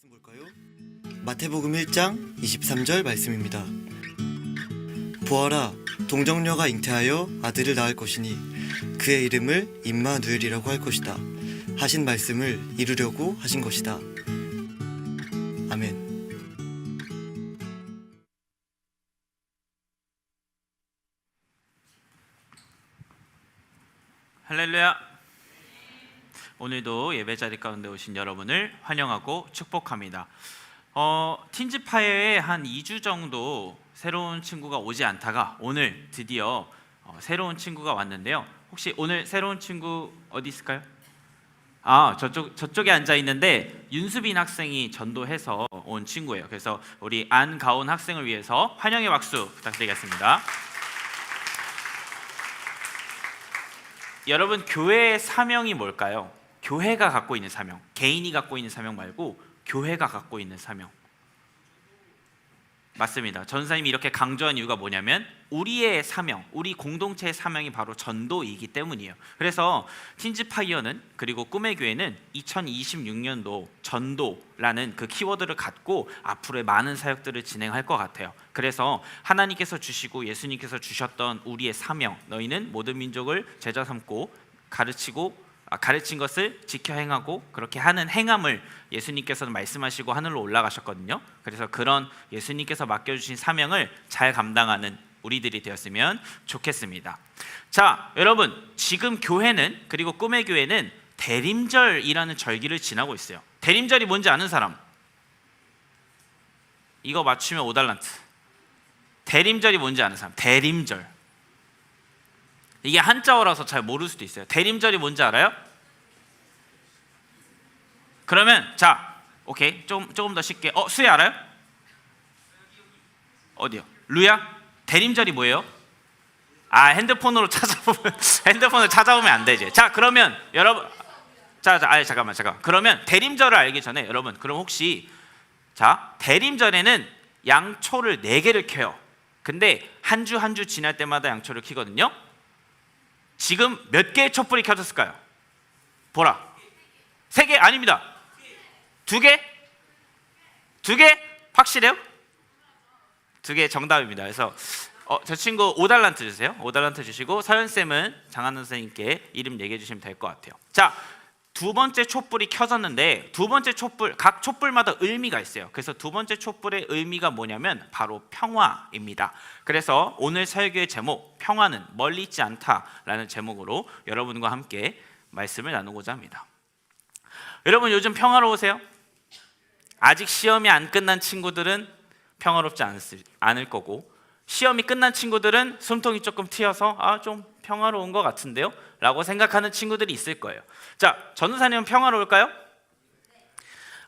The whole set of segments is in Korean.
말씀 볼까요? 마태복음 1장 23절 말씀입니다. 보아라, 동정녀가 잉태하여 아들을 낳을 것이니 그의 이름을 임마누엘이라고 할 것이다 하신 말씀을 이루려고 하신 것이다. 아멘. 할렐루야. 오늘도 예배자리 가운데 오신 여러분을 환영하고 축복합니다. 틴즈파이어에 한 2주 정도 새로운 친구가 오지 않다가 오늘 드디어 새로운 친구가 왔는데요. 혹시 오늘 새로운 친구 어디 있을까요? 저쪽에 앉아 있는데 윤수빈 학생이 전도해서 온 친구예요. 그래서 우리 안가온 학생을 위해서 환영의 박수 부탁드리겠습니다. 여러분, 교회의 사명이 뭘까요? 교회가 갖고 있는 사명, 개인이 갖고 있는 사명 말고 교회가 갖고 있는 사명. 맞습니다. 전사님이 이렇게 강조한 이유가 뭐냐면 우리의 사명, 우리 공동체의 사명이 바로 전도이기 때문이에요. 그래서 틴즈파이어는, 그리고 꿈의 교회는 2026년도 전도라는 그 키워드를 갖고 앞으로의 많은 사역들을 진행할 것 같아요. 그래서 하나님께서 주시고 예수님께서 주셨던 우리의 사명, 너희는 모든 민족을 제자 삼고 가르친 것을 지켜 행하고, 그렇게 하는 행함을 예수님께서는 말씀하시고 하늘로 올라가셨거든요. 그래서 그런 예수님께서 맡겨주신 사명을 잘 감당하는 우리들이 되었으면 좋겠습니다. 자, 여러분, 지금 교회는, 그리고 꿈의 교회는 대림절이라는 절기를 지나고 있어요. 대림절이 뭔지 아는 사람? 이거 맞추면 5달란트. 대림절이 뭔지 아는 사람? 대림절. 이게 한자어라서 잘 모를 수도 있어요. 대림절이 뭔지 알아요? 그러면 자, 오케이, 조금 더 쉽게. 수혜 알아요? 어디요? 루야? 대림절이 뭐예요? 핸드폰으로 찾아보면 안 되지. 자, 그러면 여러분, 잠깐만. 그러면 대림절을 알기 전에 여러분, 그럼 혹시 대림절에는 양초를 4개를 켜요. 근데 한 주 지날 때마다 양초를 켜거든요. 지금 몇 개의 촛불이 켜졌을까요? 보라. 3개? 아닙니다. 2개? 2개? 확실해요? 2개 정답입니다. 그래서 저 친구 5달란트 주세요. 5달란트 주시고 서연쌤은 장한우 선생님께 이름 얘기해 주시면 될 것 같아요. 자, 2번째 촛불이 켜졌는데, 2번째 촛불, 각 촛불마다 의미가 있어요. 그래서 2번째 촛불의 의미가 뭐냐면 바로 평화입니다. 그래서 오늘 설교의 제목, 평화는 멀리 있지 않다라는 제목으로 여러분과 함께 말씀을 나누고자 합니다. 여러분, 요즘 평화로우세요? 아직 시험이 안 끝난 친구들은 평화롭지 않을 거고, 시험이 끝난 친구들은 숨통이 조금 트여서 좀 평화로운 것 같은데요? 라고 생각하는 친구들이 있을 거예요. 자, 전도사님은 평화로울까요?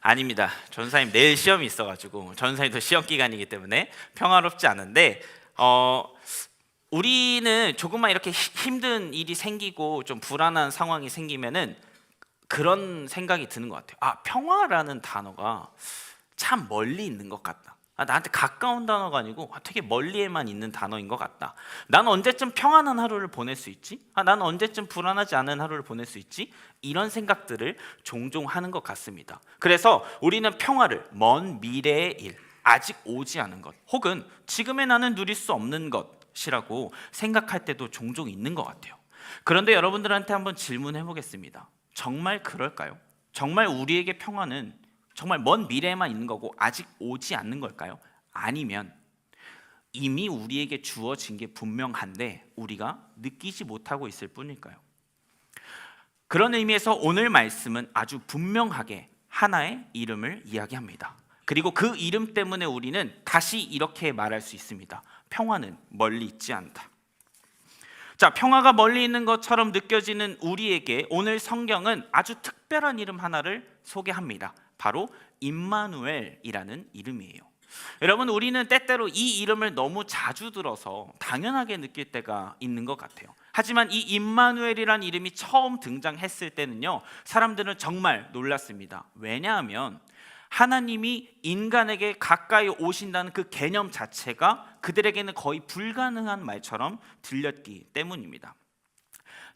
아닙니다. 전도사님 내일 시험이 있어가지고, 전도사님도 시험 기간이기 때문에 평화롭지 않은데, 우리는 조금만 이렇게 힘든 일이 생기고 좀 불안한 상황이 생기면은 그런 생각이 드는 것 같아요. 평화라는 단어가 참 멀리 있는 것 같다. 나한테 가까운 단어가 아니고 되게 멀리에만 있는 단어인 것 같다. 난 언제쯤 평안한 하루를 보낼 수 있지? 난 언제쯤 불안하지 않은 하루를 보낼 수 있지? 이런 생각들을 종종 하는 것 같습니다. 그래서 우리는 평화를 먼 미래의 일, 아직 오지 않은 것, 혹은 지금의 나는 누릴 수 없는 것이라고 생각할 때도 종종 있는 것 같아요. 그런데 여러분들한테 한번 질문해 보겠습니다. 정말 그럴까요? 정말 우리에게 평화는 정말 먼 미래에만 있는 거고 아직 오지 않는 걸까요? 아니면 이미 우리에게 주어진 게 분명한데 우리가 느끼지 못하고 있을 뿐일까요? 그런 의미에서 오늘 말씀은 아주 분명하게 하나의 이름을 이야기합니다. 그리고 그 이름 때문에 우리는 다시 이렇게 말할 수 있습니다. 평화는 멀리 있지 않다. 자, 평화가 멀리 있는 것처럼 느껴지는 우리에게 오늘 성경은 아주 특별한 이름 하나를 소개합니다. 바로 임마누엘이라는 이름이에요. 여러분, 우리는 때때로 이 이름을 너무 자주 들어서 당연하게 느낄 때가 있는 것 같아요. 하지만 이 임마누엘이라는 이름이 처음 등장했을 때는요, 사람들은 정말 놀랐습니다. 왜냐하면 하나님이 인간에게 가까이 오신다는 그 개념 자체가 그들에게는 거의 불가능한 말처럼 들렸기 때문입니다.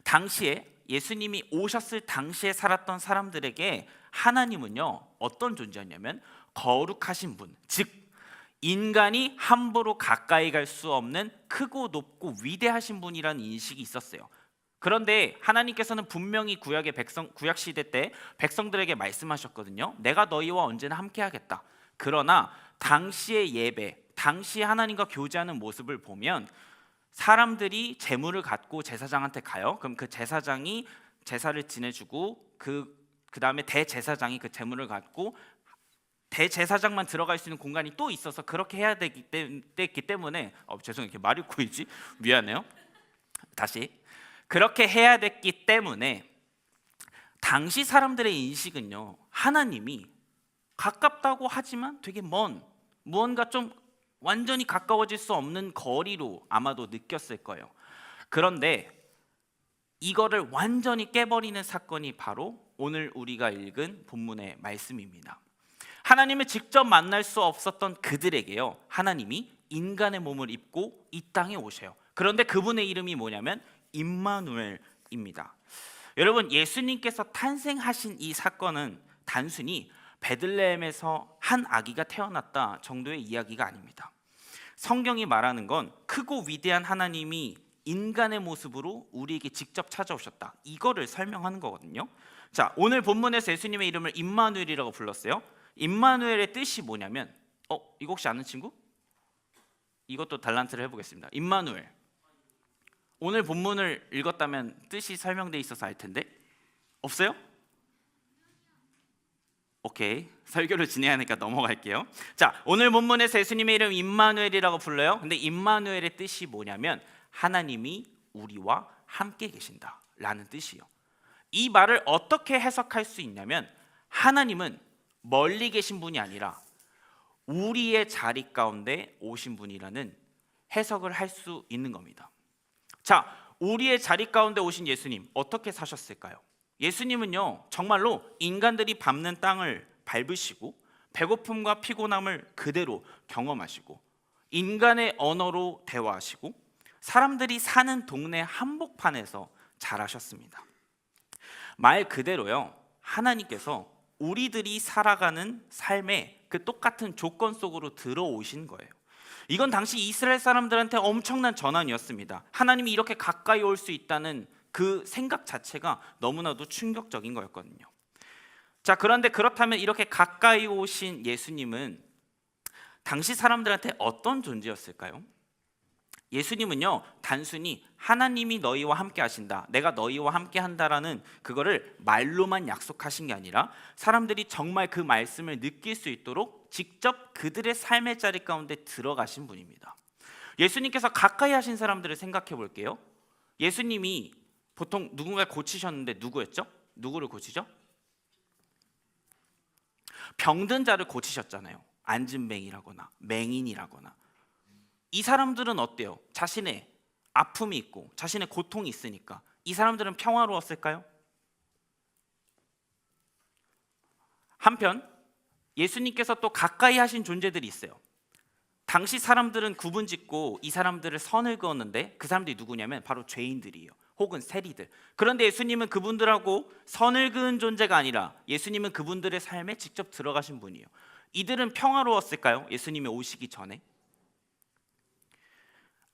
당시에 예수님이 오셨을 당시에 살았던 사람들에게 하나님은요 어떤 존재였냐면 거룩하신 분, 즉 인간이 함부로 가까이 갈 수 없는 크고 높고 위대하신 분이라는 인식이 있었어요. 그런데 하나님께서는 분명히 구약 시대 때 백성들에게 말씀하셨거든요. 내가 너희와 언제나 함께하겠다. 그러나 당시의 예배, 당시 하나님과 교제하는 모습을 보면 사람들이 제물을 갖고 제사장한테 가요. 그럼 그 제사장이 제사를 지내주고 그 다음에 대제사장이 그 제물을 갖고 대제사장만 들어갈 수 있는 공간이 또 있어서 그렇게 해야 됐기 때문에 죄송해요, 이렇게 말이 꼬이지? 미안해요. 다시. 그렇게 해야 됐기 때문에 당시 사람들의 인식은요, 하나님이 가깝다고 하지만 되게 먼, 무언가 좀 완전히 가까워질 수 없는 거리로 아마도 느꼈을 거예요. 그런데 이거를 완전히 깨버리는 사건이 바로 오늘 우리가 읽은 본문의 말씀입니다. 하나님을 직접 만날 수 없었던 그들에게요, 하나님이 인간의 몸을 입고 이 땅에 오셔요. 그런데 그분의 이름이 뭐냐면 임마누엘입니다. 여러분, 예수님께서 탄생하신 이 사건은 단순히 베들레헴에서 한 아기가 태어났다 정도의 이야기가 아닙니다. 성경이 말하는 건 크고 위대한 하나님이 인간의 모습으로 우리에게 직접 찾아오셨다, 이거를 설명하는 거거든요. 자, 오늘 본문에서 예수님의 이름을 임마누엘이라고 불렀어요. 임마누엘의 뜻이 뭐냐면 이거 혹시 아는 친구? 이것도 달란트를 해보겠습니다. 임마누엘. 오늘 본문을 읽었다면 뜻이 설명돼 있어서 알 텐데 없어요? 오케이, 설교를 진행해야 하니까 넘어갈게요. 자, 오늘 본문에서 예수님의 이름 임마누엘이라고 불러요. 근데 임마누엘의 뜻이 뭐냐면 하나님이 우리와 함께 계신다 라는 뜻이에요. 이 말을 어떻게 해석할 수 있냐면 하나님은 멀리 계신 분이 아니라 우리의 자리 가운데 오신 분이라는 해석을 할 수 있는 겁니다. 자, 우리의 자리 가운데 오신 예수님 어떻게 사셨을까요? 예수님은요 정말로 인간들이 밟는 땅을 밟으시고 배고픔과 피곤함을 그대로 경험하시고 인간의 언어로 대화하시고 사람들이 사는 동네 한복판에서 자라셨습니다. 말 그대로요, 하나님께서 우리들이 살아가는 삶의 그 똑같은 조건 속으로 들어오신 거예요. 이건 당시 이스라엘 사람들한테 엄청난 전환이었습니다. 하나님이 이렇게 가까이 올 수 있다는 그 생각 자체가 너무나도 충격적인 거였거든요. 자, 그런데 그렇다면 이렇게 가까이 오신 예수님은 당시 사람들한테 어떤 존재였을까요? 예수님은요 단순히 하나님이 너희와 함께 하신다, 내가 너희와 함께 한다라는 그거를 말로만 약속하신 게 아니라 사람들이 정말 그 말씀을 느낄 수 있도록 직접 그들의 삶의 자리 가운데 들어가신 분입니다. 예수님께서 가까이 하신 사람들을 생각해 볼게요. 예수님이 보통 누군가를 고치셨는데 누구였죠? 누구를 고치죠? 병든 자를 고치셨잖아요. 안진뱅이라거나 맹인이라거나. 이 사람들은 어때요? 자신의 아픔이 있고 자신의 고통이 있으니까 이 사람들은 평화로웠을까요? 한편 예수님께서 또 가까이 하신 존재들이 있어요. 당시 사람들은 구분짓고 이 사람들을 선을 그었는데 그 사람들이 누구냐면 바로 죄인들이에요. 혹은 세리들. 그런데 예수님은 그분들하고 선을 그은 존재가 아니라 예수님은 그분들의 삶에 직접 들어가신 분이에요. 이들은 평화로웠을까요? 예수님이 오시기 전에?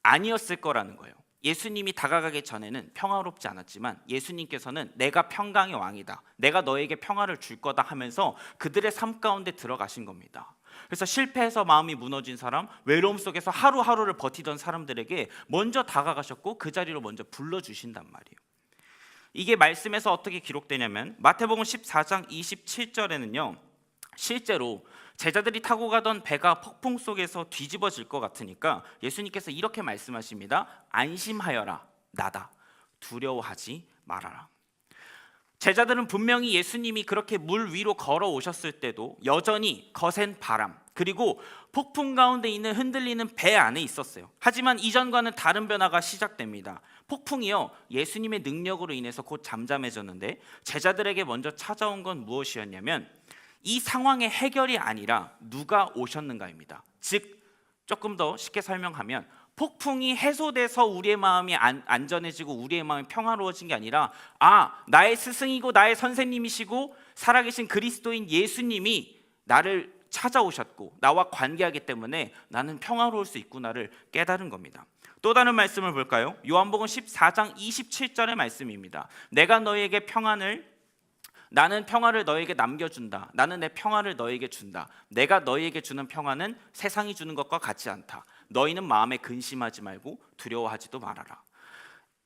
아니었을 거라는 거예요. 예수님이 다가가기 전에는 평화롭지 않았지만 예수님께서는 내가 평강의 왕이다, 내가 너에게 평화를 줄 거다 하면서 그들의 삶 가운데 들어가신 겁니다. 그래서 실패해서 마음이 무너진 사람, 외로움 속에서 하루하루를 버티던 사람들에게 먼저 다가가셨고 그 자리로 먼저 불러주신단 말이에요. 이게 말씀에서 어떻게 기록되냐면 마태복음 14장 27절에는요 실제로 제자들이 타고 가던 배가 폭풍 속에서 뒤집어질 것 같으니까 예수님께서 이렇게 말씀하십니다. 안심하여라, 나다, 두려워하지 말아라. 제자들은 분명히 예수님이 그렇게 물 위로 걸어오셨을 때도 여전히 거센 바람 그리고 폭풍 가운데 있는 흔들리는 배 안에 있었어요. 하지만 이전과는 다른 변화가 시작됩니다. 폭풍이요 예수님의 능력으로 인해서 곧 잠잠해졌는데 제자들에게 먼저 찾아온 건 무엇이었냐면 이 상황의 해결이 아니라 누가 오셨는가입니다. 즉 조금 더 쉽게 설명하면 폭풍이 해소돼서 우리의 마음이 안전해지고 우리의 마음이 평화로워진 게 아니라 나의 스승이고 나의 선생님이시고 살아계신 그리스도인 예수님이 나를 찾아오셨고 나와 관계하기 때문에 나는 평화로울 수 있구나를 깨달은 겁니다. 또 다른 말씀을 볼까요? 요한복음 14장 27절의 말씀입니다. 나는 평화를 너에게 남겨준다. 나는 내 평화를 너에게 준다. 내가 너에게 주는 평화는 세상이 주는 것과 같지 않다. 너희는 마음에 근심하지 말고 두려워하지도 말아라.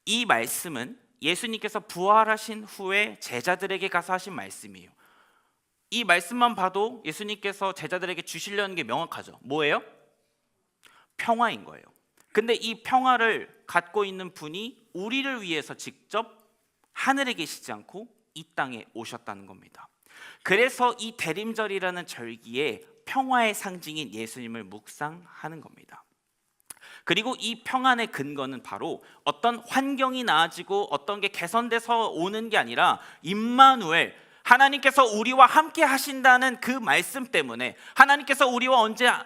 이 말씀은 예수님께서 부활하신 후에 제자들에게 가서 하신 말씀이에요. 이 말씀만 봐도 예수님께서 제자들에게 주시려는 게 명확하죠. 뭐예요? 평화인 거예요. 근데 이 평화를 갖고 있는 분이 우리를 위해서 직접 하늘에 계시지 않고 이 땅에 오셨다는 겁니다. 그래서 이 대림절이라는 절기에 평화의 상징인 예수님을 묵상하는 겁니다. 그리고 이 평안의 근거는 바로 어떤 환경이 나아지고 어떤 게 개선돼서 오는 게 아니라 임마누엘, 하나님께서 우리와 함께 하신다는 그 말씀 때문에, 하나님께서 우리와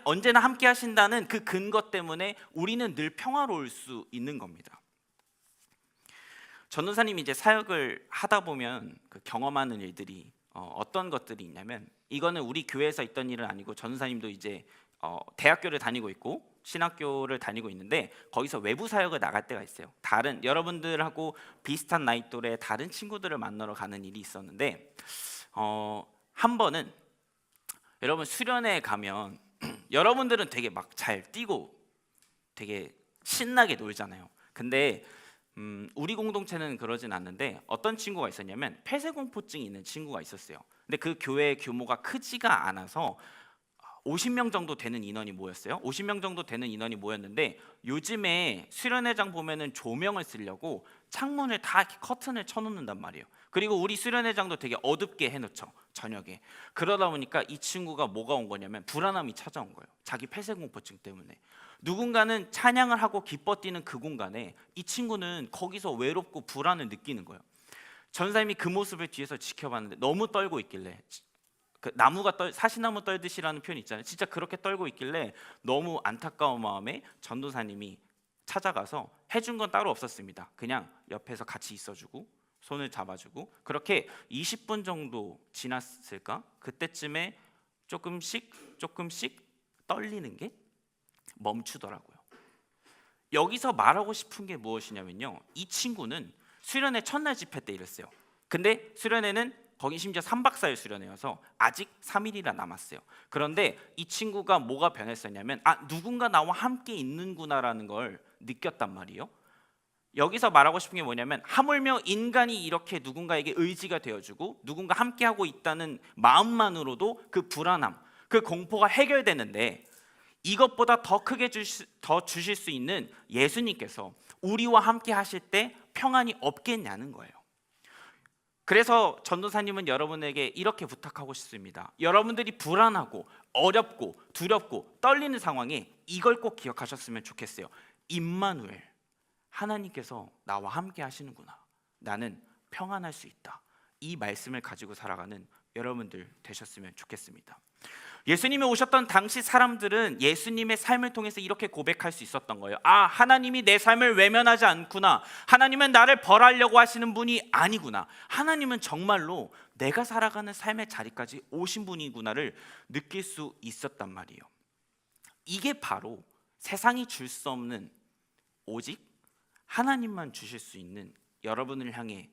언제나 함께 하신다는 그 근거 때문에 우리는 늘 평화로울 수 있는 겁니다. 전도사님이 이제 사역을 하다 보면 그 경험하는 일들이 어떤 것들이 있냐면, 이거는 우리 교회에서 있던 일은 아니고 전도사님도 이제 대학교를 다니고 있고 신학교를 다니고 있는데 거기서 외부 사역을 나갈 때가 있어요. 다른 여러분들하고 비슷한 나이 또래 다른 친구들을 만나러 가는 일이 있었는데 한 번은 여러분 수련회에 가면 여러분들은 되게 막 잘 뛰고 되게 신나게 놀잖아요. 근데 우리 공동체는 그러진 않는데 어떤 친구가 있었냐면 폐쇄공포증이 있는 친구가 있었어요. 근데 그 교회 규모가 크지가 않아서 50명 정도 되는 인원이 모였어요. 50명 정도 되는 인원이 모였는데 요즘에 수련회장 보면은 조명을 쓰려고 창문을 다 이렇게 커튼을 쳐놓는단 말이에요. 그리고 우리 수련회장도 되게 어둡게 해놓죠, 저녁에. 그러다 보니까 이 친구가 뭐가 온 거냐면 불안함이 찾아온 거예요. 자기 폐쇄공포증 때문에. 누군가는 찬양을 하고 기뻐 뛰는 그 공간에 이 친구는 거기서 외롭고 불안을 느끼는 거예요. 전사님이 그 모습을 뒤에서 지켜봤는데 너무 떨고 있길래, 그 사시나무 떨듯이라는 표현 있잖아요. 진짜 그렇게 떨고 있길래 너무 안타까운 마음에 전도사님이 찾아가서 해준 건 따로 없었습니다. 그냥 옆에서 같이 있어주고 손을 잡아주고 그렇게 20분 정도 지났을까? 그때쯤에 조금씩 떨리는 게 멈추더라고요. 여기서 말하고 싶은 게 무엇이냐면요, 이 친구는 수련회 첫날 집회 때 이랬어요. 근데 수련회는 거기 심지어 3박 4일 수련회여서 아직 3일이나 남았어요. 그런데 이 친구가 뭐가 변했었냐면 누군가 나와 함께 있는구나라는 걸 느꼈단 말이에요. 여기서 말하고 싶은 게 뭐냐면 하물며 인간이 이렇게 누군가에게 의지가 되어주고 누군가 함께하고 있다는 마음만으로도 그 불안함, 그 공포가 해결되는데 이것보다 더 크게 주실 수 있는 예수님께서 우리와 함께 하실 때 평안이 없겠냐는 거예요. 그래서 전도사님은 여러분에게 이렇게 부탁하고 싶습니다. 여러분들이 불안하고 어렵고 두렵고 떨리는 상황에 이걸 꼭 기억하셨으면 좋겠어요. 임마누엘, 하나님께서 나와 함께 하시는구나. 나는 평안할 수 있다. 이 말씀을 가지고 살아가는 여러분들 되셨으면 좋겠습니다. 예수님이 오셨던 당시 사람들은 예수님의 삶을 통해서 이렇게 고백할 수 있었던 거예요. 하나님이 내 삶을 외면하지 않구나. 하나님은 나를 벌하려고 하시는 분이 아니구나. 하나님은 정말로 내가 살아가는 삶의 자리까지 오신 분이구나를 느낄 수 있었단 말이에요. 이게 바로 세상이 줄 수 없는, 오직 하나님만 주실 수 있는 여러분을 향해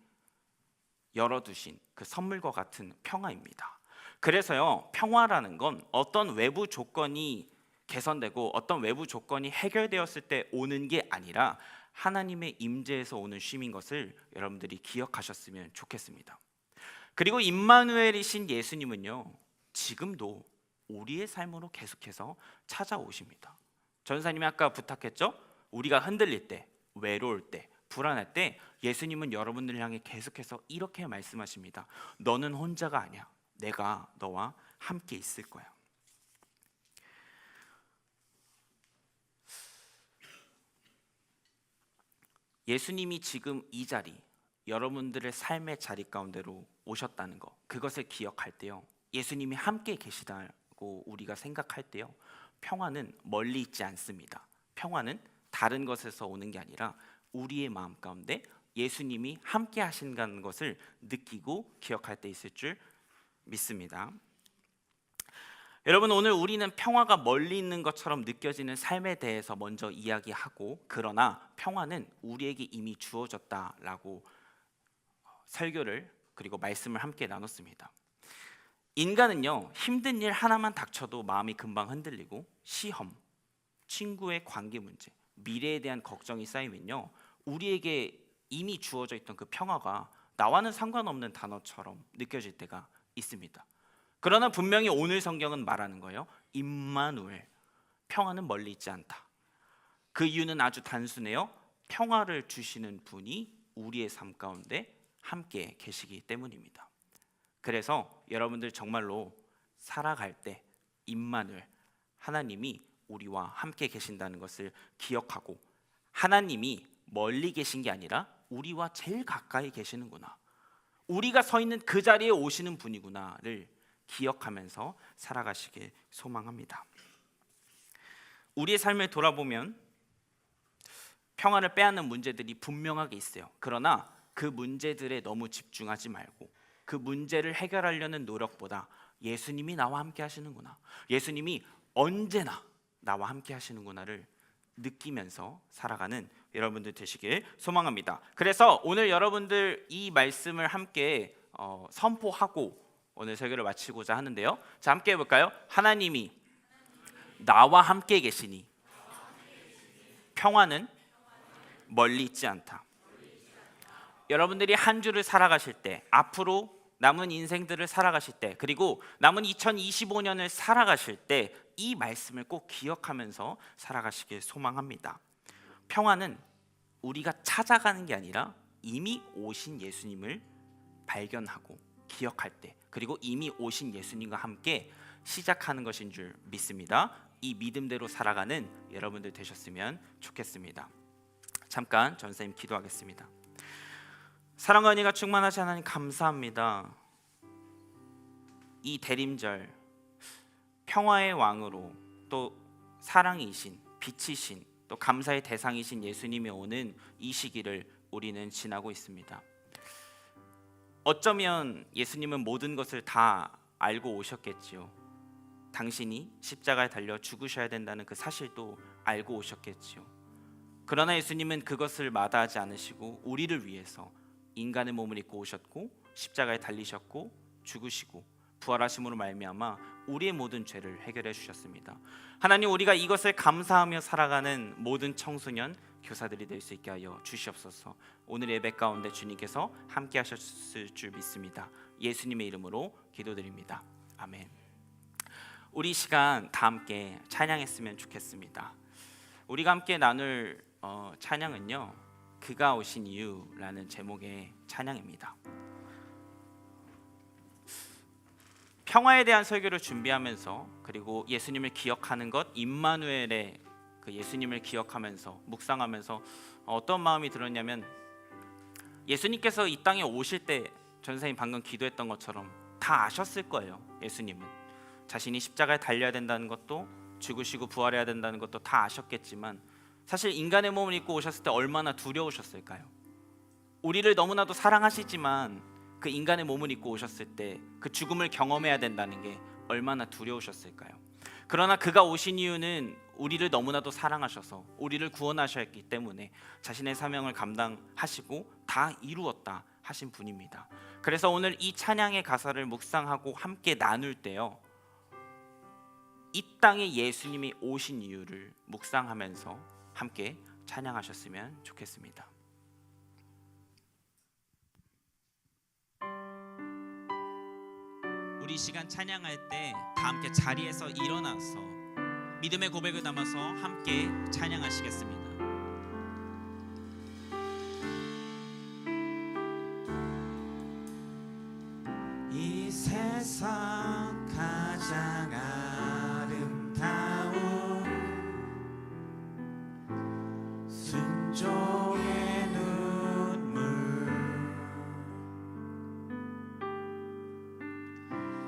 열어두신 그 선물과 같은 평화입니다. 그래서요, 평화라는 건 어떤 외부 조건이 개선되고 어떤 외부 조건이 해결되었을 때 오는 게 아니라 하나님의 임재에서 오는 쉼인 것을 여러분들이 기억하셨으면 좋겠습니다. 그리고 임마누엘이신 예수님은요, 지금도 우리의 삶으로 계속해서 찾아오십니다. 전사님이 아까 부탁했죠? 우리가 흔들릴 때, 외로울 때, 불안할 때 예수님은 여러분들을 향해 계속해서 이렇게 말씀하십니다. 너는 혼자가 아니야. 내가 너와 함께 있을 거야. 예수님이 지금 이 자리, 여러분들의 삶의 자리 가운데로 오셨다는 거, 그것을 기억할 때요, 예수님이 함께 계시다고 우리가 생각할 때요, 평화는 멀리 있지 않습니다. 평화는 다른 것에서 오는 게 아니라 우리의 마음 가운데 예수님이 함께 하신다는 것을 느끼고 기억할 때 있을 줄 믿습니다. 여러분, 오늘 우리는 평화가 멀리 있는 것처럼 느껴지는 삶에 대해서 먼저 이야기하고, 그러나 평화는 우리에게 이미 주어졌다라고 설교를 그리고 말씀을 함께 나눴습니다. 인간은요, 힘든 일 하나만 닥쳐도 마음이 금방 흔들리고, 시험, 친구의 관계 문제, 미래에 대한 걱정이 쌓이면요, 우리에게 이미 주어져 있던 그 평화가 나와는 상관없는 단어처럼 느껴질 때가 있습니다. 그러나 분명히 오늘 성경은 말하는 거예요. 임마누엘, 평화는 멀리 있지 않다. 그 이유는 아주 단순해요. 평화를 주시는 분이 우리의 삶 가운데 함께 계시기 때문입니다. 그래서 여러분들 정말로 살아갈 때 임마누엘, 하나님이 우리와 함께 계신다는 것을 기억하고, 하나님이 멀리 계신 게 아니라 우리와 제일 가까이 계시는구나, 우리가 서 있는 그 자리에 오시는 분이구나를 기억하면서 살아가시길 소망합니다. 우리의 삶을 돌아보면 평화를 빼앗는 문제들이 분명하게 있어요. 그러나 그 문제들에 너무 집중하지 말고 그 문제를 해결하려는 노력보다 예수님이 나와 함께 하시는구나, 예수님이 언제나 나와 함께 하시는구나를 느끼면서 살아가는 여러분들 되시길 소망합니다. 그래서 오늘 여러분들 이 말씀을 함께 선포하고 오늘 설교를 마치고자 하는데요. 자, 함께 해볼까요? 하나님이 나와 함께 계시니 평화는 멀리 있지 않다. 여러분들이 한 주를 살아가실 때, 앞으로 남은 인생들을 살아가실 때, 그리고 남은 2025년을 살아가실 때 이 말씀을 꼭 기억하면서 살아가시길 소망합니다. 평화는 우리가 찾아가는 게 아니라 이미 오신 예수님을 발견하고 기억할 때, 그리고 이미 오신 예수님과 함께 시작하는 것인 줄 믿습니다. 이 믿음대로 살아가는 여러분들 되셨으면 좋겠습니다. 잠깐 전사님 기도하겠습니다. 사랑과 은혜가 충만하신 하나님, 감사합니다. 이 대림절 평화의 왕으로, 또 사랑이신, 빛이신, 또 감사의 대상이신 예수님이 오는 이 시기를 우리는 지나고 있습니다. 어쩌면 예수님은 모든 것을 다 알고 오셨겠지요. 당신이 십자가에 달려 죽으셔야 된다는 그 사실도 알고 오셨겠지요. 그러나 예수님은 그것을 마다하지 않으시고 우리를 위해서 인간의 몸을 입고 오셨고, 십자가에 달리셨고, 죽으시고 부활하심으로 말미암아 우리의 모든 죄를 해결해 주셨습니다. 하나님, 우리가 이것을 감사하며 살아가는 모든 청소년 교사들이 될 수 있게 하여 주시옵소서. 오늘 예배 가운데 주님께서 함께 하셨을 줄 믿습니다. 예수님의 이름으로 기도드립니다. 아멘. 우리 시간 다 함께 찬양했으면 좋겠습니다. 우리가 함께 나눌 찬양은요, 그가 오신 이유라는 제목의 찬양입니다. 평화에 대한 설교를 준비하면서, 그리고 예수님을 기억하는 것, 임마누엘의 그 예수님을 기억하면서 묵상하면서 어떤 마음이 들었냐면, 예수님께서 이 땅에 오실 때 전사님 방금 기도했던 것처럼 다 아셨을 거예요. 예수님은 자신이 십자가에 달려야 된다는 것도, 죽으시고 부활해야 된다는 것도 다 아셨겠지만, 사실 인간의 몸을 입고 오셨을 때 얼마나 두려우셨을까요? 우리를 너무나도 사랑하시지만 그 인간의 몸을 입고 오셨을 때 그 죽음을 경험해야 된다는 게 얼마나 두려우셨을까요? 그러나 그가 오신 이유는 우리를 너무나도 사랑하셔서 우리를 구원하셨기 때문에 자신의 사명을 감당하시고 다 이루었다 하신 분입니다. 그래서 오늘 이 찬양의 가사를 묵상하고 함께 나눌 때요, 이 땅에 예수님이 오신 이유를 묵상하면서 함께 찬양하셨으면 좋겠습니다. 우리 시간 찬양할 때 다 함께 자리에서 일어나서 믿음의 고백을 담아서 함께 찬양하시겠습니다. 이 세상 가장 아름다운 순종의 눈물,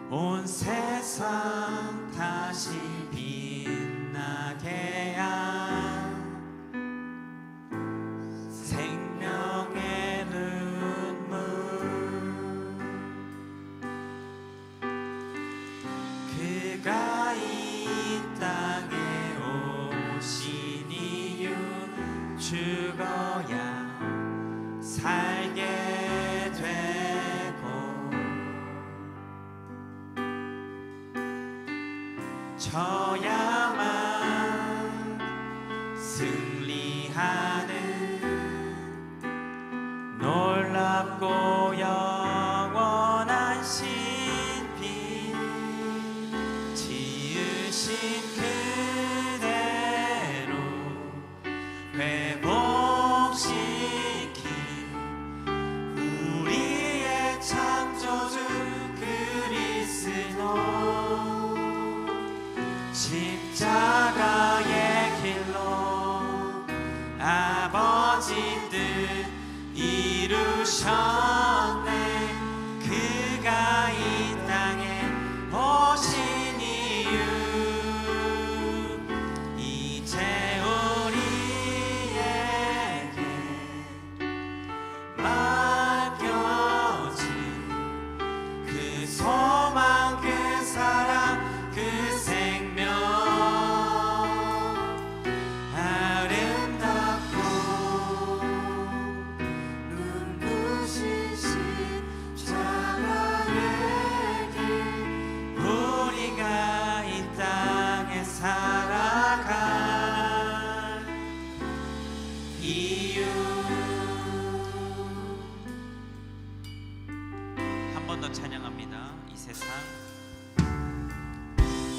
온 세상 다시 빛나게 한 져야만 승리하는 놀랍고 영원한 신비 지으신 그대로 회복시킨 우리의 창조주 그리스도 십자가의 길로 아버지 뜻 이루셨네. 그가 이 땅에 오신 이유 이제 우리에게 맡겨진 그 소망 그 사랑 그 생명 아름답고 눈부신 십자가의 길 우리가 이 땅에 살아갈 이유. 한 번 더 찬양합니다.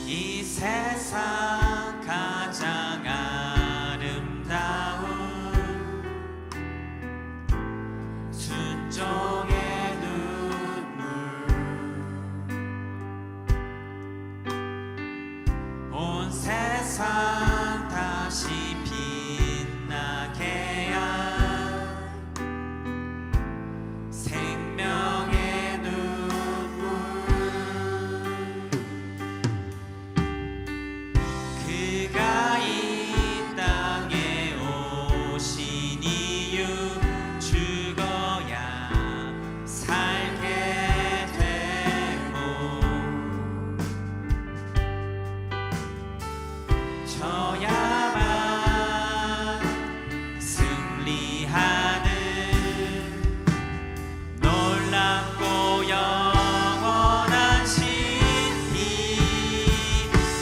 이 세상 가장 아름다운 순종의 눈물 온 세상 다시 빛나게 한 생명의 눈물 그가 이 땅에 오신 이유 죽어야 살게 되고 져야만 승리하는 놀랍고 영원한 신비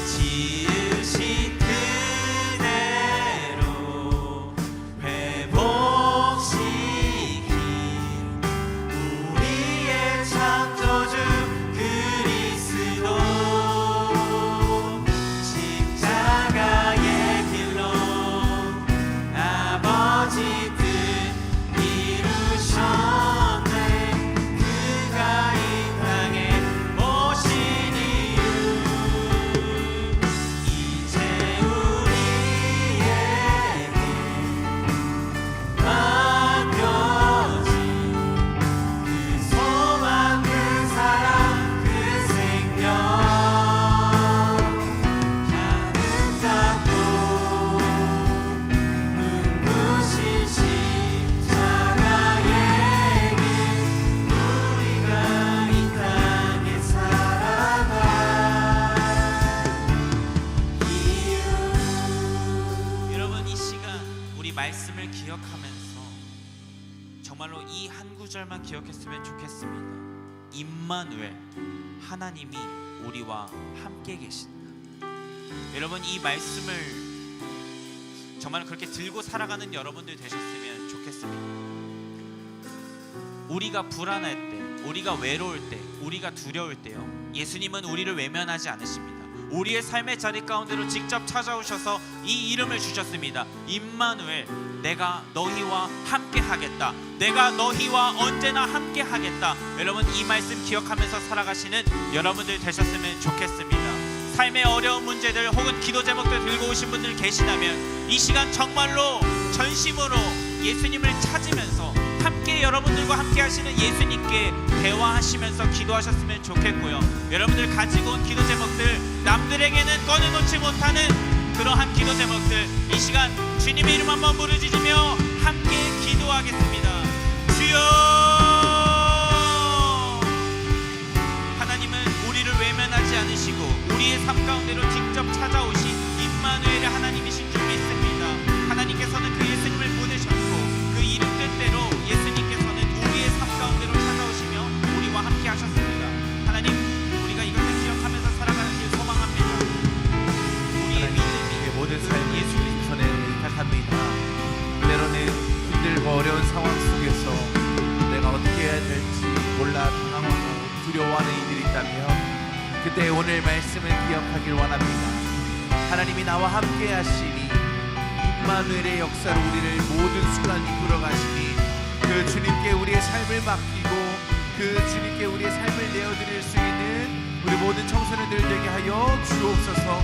지으신 그대로 회복시킨 우리의 창조주 그리스도 십자가의 길로 아버지 뜻 이루셨네. 그가 이 땅에 오신 이유 이제 우리에게 맡겨진 그 소망 그 사랑 그 생명 아름답고 눈부신 십자가의 길 우리가 이 땅에 살아갈 이유. 여러분 이 시간 우리 말씀을 기억하면서 정말로 이 한 구절만 기억했으면 좋겠습니다. 임마누엘 하나님이 우리와 함께 계신다. 여러분 이 말씀을 정말 그렇게 들고 살아가는 여러분들 되셨으면 좋겠습니다. 우리가 불안할 때, 우리가 외로울 때, 우리가 두려울 때요, 예수님은 우리를 외면하지 않으십니다. 우리의 삶의 자리 가운데로 직접 찾아오셔서 이 이름을 주셨습니다. 임마누엘, 내가 너희와 함께 하겠다. 내가 너희와 언제나 함께 하겠다. 여러분 이 말씀 기억하면서 살아가시는 여러분들 되셨으면 좋겠습니다. 삶의 어려운 문제들 혹은 기도 제목들 들고 오신 분들 계시다면 이 시간 정말로 전심으로 예수님을 찾으면서 함께 여러분들과 함께 하시는 예수님께 대화하시면서 기도하셨으면 좋겠고요. 여러분들 가지고 온 기도 제목들, 남들에게는 꺼내놓지 못하는 그러한 기도 제목들, 이 시간 주님의 이름 한번 부르짖으며 함께 기도하겠습니다. 주여, 하나님은 우리를 외면하지 않으시고 우리의 삶 가운데로 직접 찾아오신 임마누엘의 하나님이신 줄 믿습니다. 하나님께서는 그 예수님을 보내셨고 그 이름 뜻대로 예수님께서는 우리의 삶 가운데로 찾아오시며 우리와 함께 하셨습니다. 하나님, 우리가 이것을 기억하면서 살아가는 길 소망합니다. 오늘 말씀을 기억하길 원합니다. 하나님이 나와 함께 하시니 임마누엘의 역사로 우리를 모든 순간 이끌어 가시니 그 주님께 우리의 삶을 맡기고 그 주님께 우리의 삶을 내어드릴 수 있는 우리 모든 청소년들 되게 하여 주옵소서.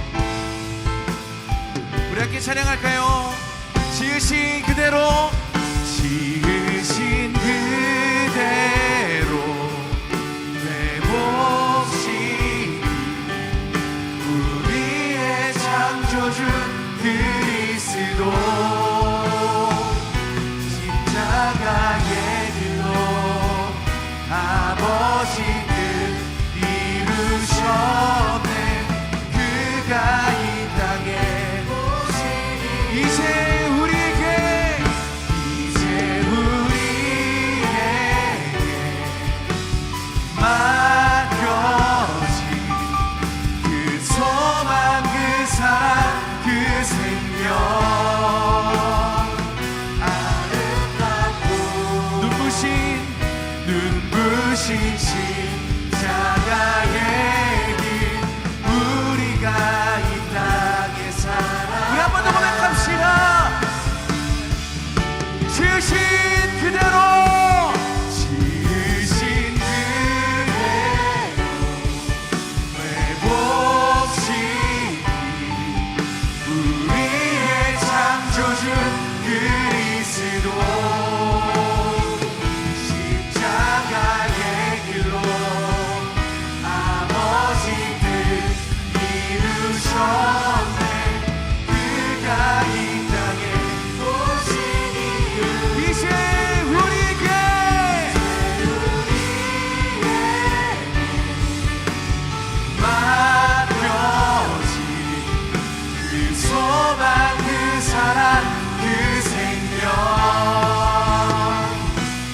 우리 함께 찬양할까요? 지으신 그대로, 지으신 그대로 되봅시니 우리의 창조주 그리스도 십자가의 길로 아버지 뜻 이루셨네. 그가 이 땅에 이제 우리에게 맡겨진 그 소망 그 사랑 그 생명 아름답고 눈부신 십자가의 길 우리가 이 땅에 살아. 우리 한 번 더 고백합시다. 지으신 그대로, 지으신 그대로 회복시키 우리의 창조주 그리스도 십자가의 길로 아버지 뜻 이루셨네. 그가 이 땅에 오시니 이제 우리에게 맡겨진 그 소망 그 사랑 그 생명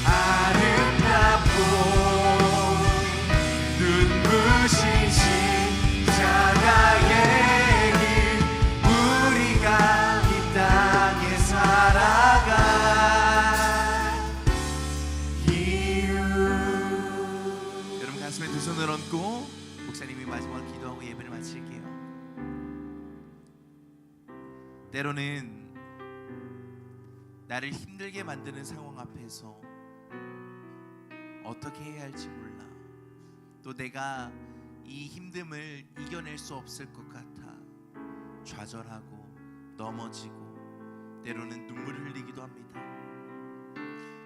아름답고 눈부신 십자가의 길 우리가 이 땅에 살아가 이유. 여러분 가슴에 두 손을 얹고 목사님이 마지막으로 기도하고 예배를 마칠게요. 때로는 나를 힘들게 만드는 상황 앞에서 어떻게 해야 할지 몰라. 또 내가 이 힘듦을 이겨낼 수 없을 것 같아 좌절하고 넘어지고 때로는 눈물을 흘리기도 합니다.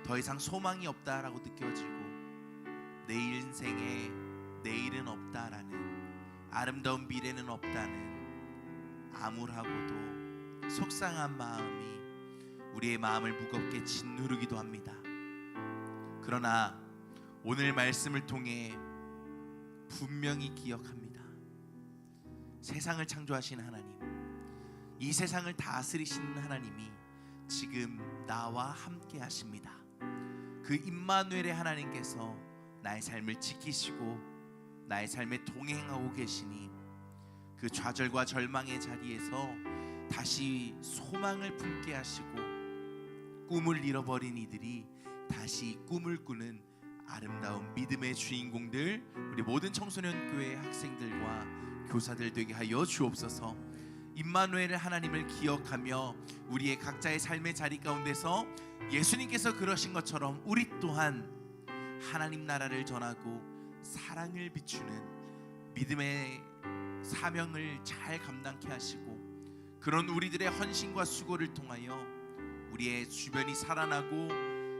더 이상 소망이 없다라고 느껴지고 내 인생에 내일은 없다라는, 아름다운 미래는 없다는 암울하고도 속상한 마음이 우리의 마음을 무겁게 짓누르기도 합니다. 그러나 오늘 말씀을 통해 분명히 기억합니다. 세상을 창조하신 하나님, 이 세상을 다스리시는 하나님이 지금 나와 함께 하십니다. 그 임마누엘의 하나님께서 나의 삶을 지키시고 나의 삶에 동행하고 계시니 그 좌절과 절망의 자리에서 다시 소망을 품게 하시고 꿈을 잃어버린 이들이 다시 꿈을 꾸는 아름다운 믿음의 주인공들, 우리 모든 청소년 교회 학생들과 교사들 되게 하여 주옵소서. 임마누엘 하나님을 기억하며 우리의 각자의 삶의 자리 가운데서 예수님께서 그러신 것처럼 우리 또한 하나님 나라를 전하고 사랑을 비추는 믿음의 사명을 잘 감당케 하시고 그런 우리들의 헌신과 수고를 통하여 우리의 주변이 살아나고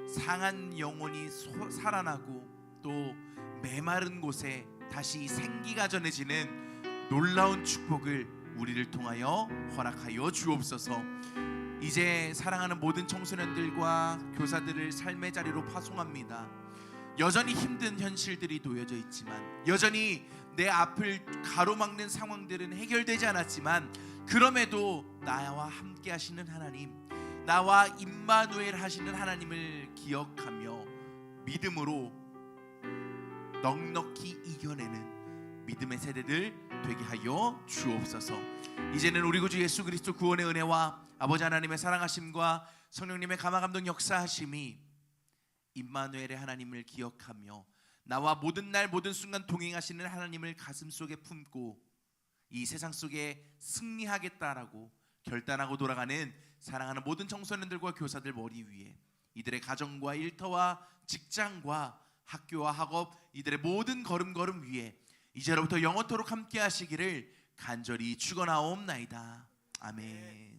상한 영혼이 살아나고 또 메마른 곳에 다시 생기가 전해지는 놀라운 축복을 우리를 통하여 허락하여 주옵소서. 이제 사랑하는 모든 청소년들과 교사들을 삶의 자리로 파송합니다. 여전히 힘든 현실들이 놓여져 있지만, 여전히 내 앞을 가로막는 상황들은 해결되지 않았지만, 그럼에도 나와 함께 하시는 하나님, 나와 임마누엘 하시는 하나님을 기억하며 믿음으로 넉넉히 이겨내는 믿음의 세대들 되게 하여 주옵소서. 이제는 우리 구주 예수 그리스도 구원의 은혜와 아버지 하나님의 사랑하심과 성령님의 감화 감동 역사하심이 임마누엘의 하나님을 기억하며 나와 모든 날 모든 순간 동행하시는 하나님을 가슴속에 품고 이 세상 속에 승리하겠다라고 결단하고 돌아가는 사랑하는 모든 청소년들과 교사들 머리 위에 이들의 가정과 일터와 직장과 학교와 학업 이들의 모든 걸음걸음 위에 이제로부터 영원토록 함께 하시기를 간절히 축원하옵나이다. 아멘.